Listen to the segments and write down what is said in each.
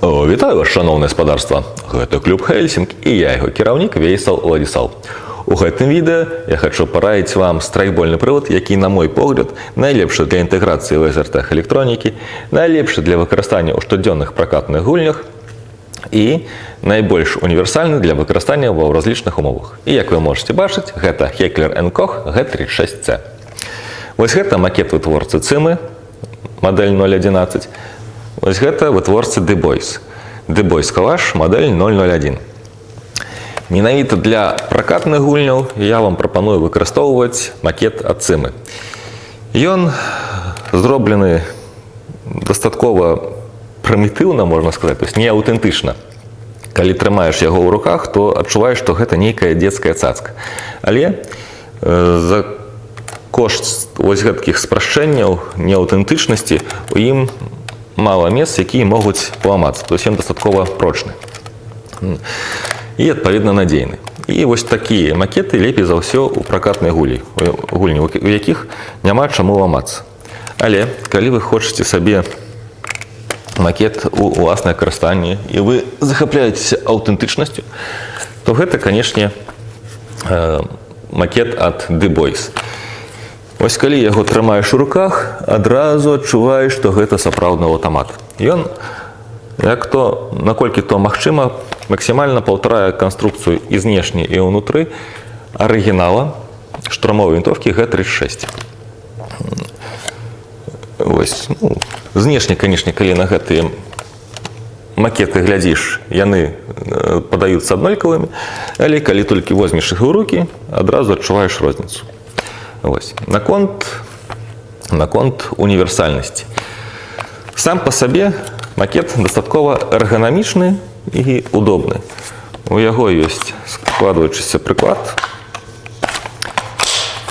Вітаю вас, шановне спадарства! Гэта клуб Хельсінк і я яго кіраўнік Вейсал Владислав. У гэтым відэа я хочу параіць вам страйкбольны прылад, які, на мой погляд, найлепшы для інтэграцыі в СРТ электронікі, найлепшы для выкарыстання ў штодзённых пракатных гульнях і найбольш універсальны для выкарыстання ва разлічных умовах. І як вы можете бачыць, гэта Heckler & Koch G36C. Вось гэта макет вытворцы Цимы, модель 011. Вось гэта вытворцы The Boys. The Boys Kalash, модель 001. Менавіта для пракатных гульняў я вам прапаную выкарыстоўваць макет ад Цимы. Ён зроблены дастаткова прымітыўна, можна сказаць, то есть не аўтэнтычна. Калі трымаеш яго ў руках, то адчуваеш, што гэта нейкая дзецкая цацка. Але за кошт вось гэткіх спрашчэнняў неаўтэнтычнасці у ім мало мест, якія могуць паламацца, то есть ён дастаткова прочны і адпаведна надзейны. І вось такія макеты лепей за ўсё ў пракатнай гульні, у якіх няма чаму ламацца. Але калі вы хочаце сабе макет у уласнае карыстанне і вы захапляецеся аўтэнтычнасцю, то гэта, канешне, макет ад The Boys. Вось калі яго трымаеш у руках, адразу адчуваеш, што гэта сапраўдны аўтамат. Ён, наколькі то магчыма, максімальна паўтарае канструкцыю і знешне, і ўнутры арыгінала штурмовай вінтоўкі G36. Вось, знешне, канешне, калі на гэтыя макеты глядзіш, яны падаюцца аднолькавымі, але калі толькі возьмеш іх у рукі, адразу адчуваеш розніцу. Вось. Наконт універсальнасці. Сам па сабе макет дастаткова эрганамічны і удобны. У яго ёсць складваючыся прыклад,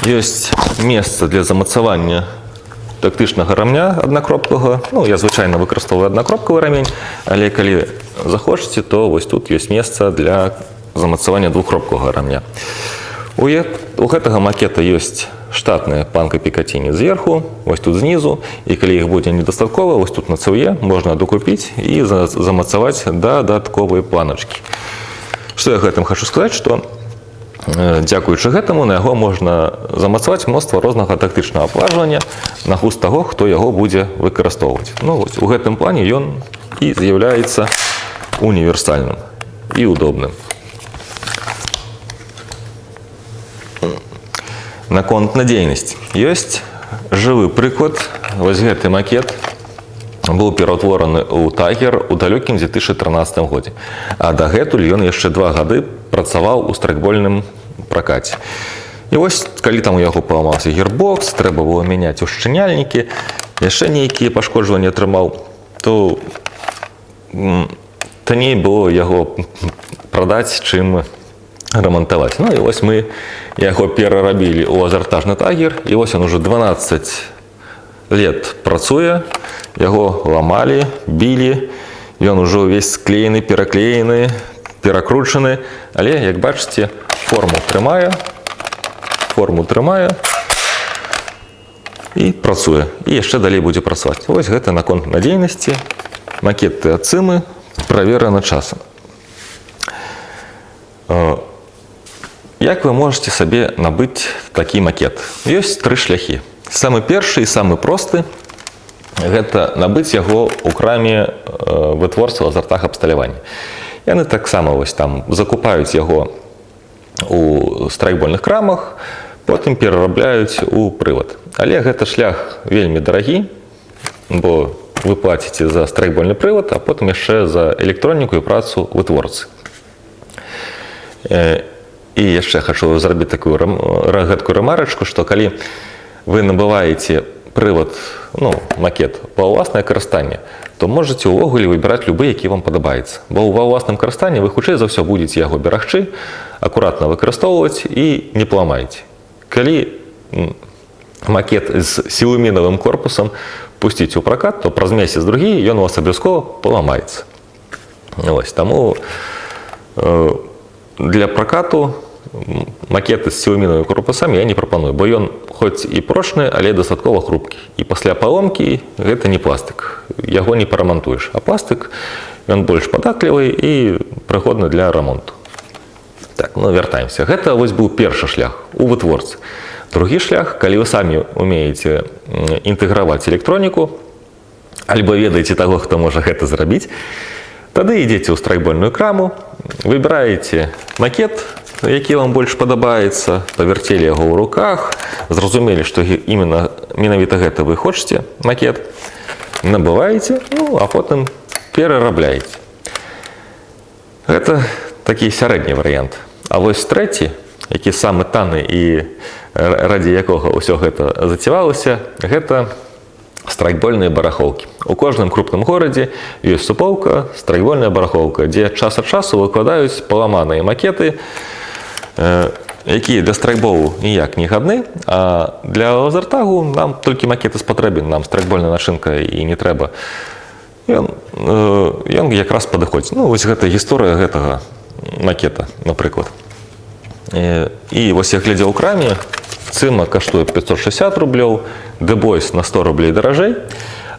ёсць месца для замацавання тактычнага рамня аднакропкага. Я звычайна выкарыстоўваю аднакропкавы рамень, але калі захочаце, то вось тут ёсць месца для замацавання двухкропкавага рамня. У гэтага макета ёсць штатныя панка-пікаціні зверху, вось тут знізу, і калі іх будзе недастаткова, вось тут на цэўе можна докупіць і замацаваць дадатковыя планачкі. Што я гэтым хочу сказаць, што дзякуючы гэтаму на яго можна замацаваць мноства рознага тактычнага абклажвання на густ таго, хто яго будзе выкарыстоўваць. У гэтым плане ён і з'яўляецца універсальным і удобным. Наконт надзейнасці. Ёсць жывы прыклад. Вось гэты макет быў пераўтвораны ў Тайгер у далёкім 2013 годзе. А дагэтуль ён яшчэ 2 гады працаваў у страйкбольным пракаце. І вось, калі там у яго паламаўся гірбокс, трэба было мяняць ушчыняльнікі, яшчэ нейкія пашкоджванні атрымаў, то танней было яго прадаць, чым рамантаваць. І вось мы яго перарабілі ў азартажны Тайгер, і вось ён ужо 12 лет працуе, яго ламалі, білі, ён ужо ўвесь склеены, пераклеены, перакручаны, але, як бачыце, форму трымае і працуе. І яшчэ далей будзе працаваць. Вось гэта наконт надзейнасці. Макеты ад Цимы правераны часам. Як вы можете сабе набыць такі макет? Ёсць 3 шляхі. Самы першы і самы просты – гэта набыць яго ў краме вытворцаў азартах абсталявання. Яны таксама закупаюць яго у страйкбольных крамах, потым перарабляюць у прылад. Але гэта шлях вельмі дарагі, бо вы плаціце за страйкбольны прылад, а потым яшчэ за электроніку і працу вытворцы. І яшчэ хочу зрабіць такую гэткую рэмарачку, што калі вы набываеце прылад, макет па ўласнае карыстанне, то можаце ўвогуле выбіраць любы, які вам падабаецца. Бо ва ўласным карыстанні вы хутчэй за ўсё будзеце яго берагчы, акуратна выкарыстоўваць і не паламаеце. Калі макет з сілумінавым корпусам пусціць у пракат, то праз месяц-другі ён у вас абавязкова паламаецца. Таму для пракату макеты з сілумінавымі корпусамі я не прапаную, бо ён хоць і прочны, але дастаткова хрупкі. І пасля паломкі гэта не пластык, яго не парамантуеш. А пластык ён больш падатлівы і прыгодны для рамонту. Так, ну вяртаемся. Гэта вось быў першы шлях у вытворцы. Другі шлях, калі вы самі умееце інтэграваць электроніку, альбо ведаеце таго, хто можа гэта зрабіць, тады ідзеце ў страйкбольную краму, выбіраеце макет, які вам больш падабаецца, павярцелі яго ў руках, зразумелі, што менавіта гэта вы хочаце, макет, набываеце, ну, а потым перарабляеце. Гэта такі сярэдні варыянт. А вось трэці, які самы танны і раді якога ўсё гэта зацівалася, гэта страйкбольныя барахолкі. У кожным крупным горадзе ёсць суполка, страйкбольная барахолка, дзе час ад часу выкладаюць паламаныя макеты, якія для страйкболу ніяк не гадны, а для лазертагу нам толькі макеты спатрэбен, нам страйкбольная начынка і не трэба. Ён якраз падыходзіць. Ну, вось гэта гісторыя гэтага макета, напрыклад. І вось я глядзеў у краме, цыма каштуе 560 рублёў, дэбойс на 100 рублей даражэй,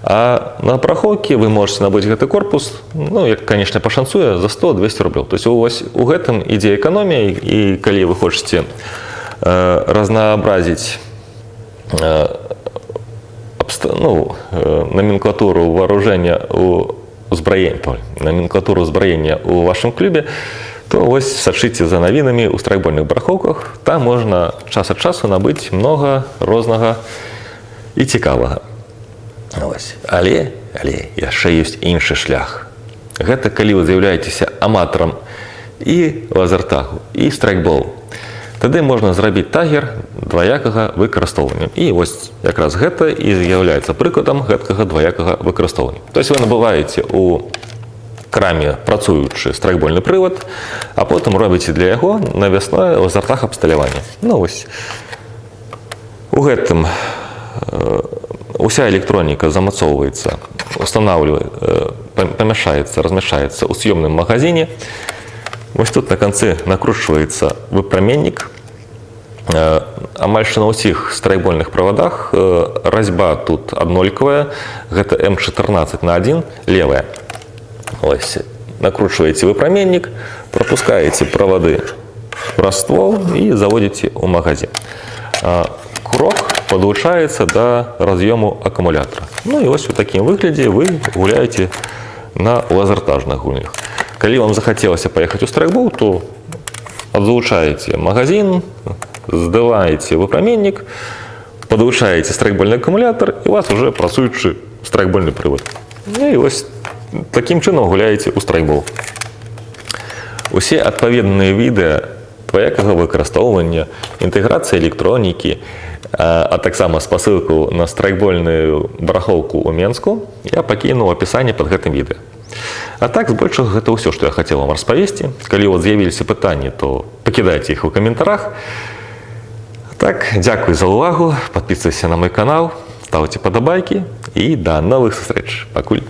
а на барахолкі вы можаце набыць гэты корпус, ну, як, канешне, пашанцуе, за 100-200 рублёў. То есть у гэтым ідзе эканомія, і калі вы хочаце разнообразіць номенклатуру вооружения номенклатуру узброения у вашым клубе, то вось сачыце за навінамі ў страйкбольных барахолках. Там можна час ад часу набыць многа рознага і цікавага. Але яшчэ ёсць іншы шлях. Гэта калі вы з'яўляецеся аматарам і лазертагу, і страйкболу. Тады можна зрабіць тагер дваякага выкарыстоўвання. І вось якраз гэта і з'яўляецца прыкладам гэткага дваякага выкарыстоўвання. То есть вы набываеце у краме працуючы страйкбольны прывад, а потым робіце для яго навясное лазертаг абсталяванне. Ну вось у гэтым уся электроніка замацоўваецца, памяшаецца, размяшчаецца ў съёмным магазине. Вось тут на канцы накручваецца выпраменнік. Амаль што на ўсіх страйкбольных правадах разьба тут аднолькавая. Гэта М14/1, левая. Ось, накручваеце выпраменнік, пропускаеце правады праз ствол і заводзіце ў магазин. Курок падлучаецца да раз'ёму акумулятора. Ну і вось у такім выглядзе вы гуляеце на лазертажных гульнях. Калі вам захацелася паехаць у страйкбол, то адлучаеце магазин, здываеце выпраменнік, падлучаеце страйкбольны акумулятор, і у вас уже працуючы страйкбольны прывод. І вось такім чынам гуляеце ў страйкбол. Усе адпаведныя відэа дваякага выкарыстоўвання, інтэграцыі электронікі, а таксама спасылку на страйкбольную барахолку ў Менску я пакінуў у апісанні пад гэтым відэа. А так, збольшага, гэта ўсё, што я хацеў вам распавесці. Калі у вас з'явіліся пытанні, то пакідайце іх у каментарах. Так, дзякуй за ўвагу, падпісвайся на мой канал, ставце падабайкі і да новых сустрэч. Пакуль.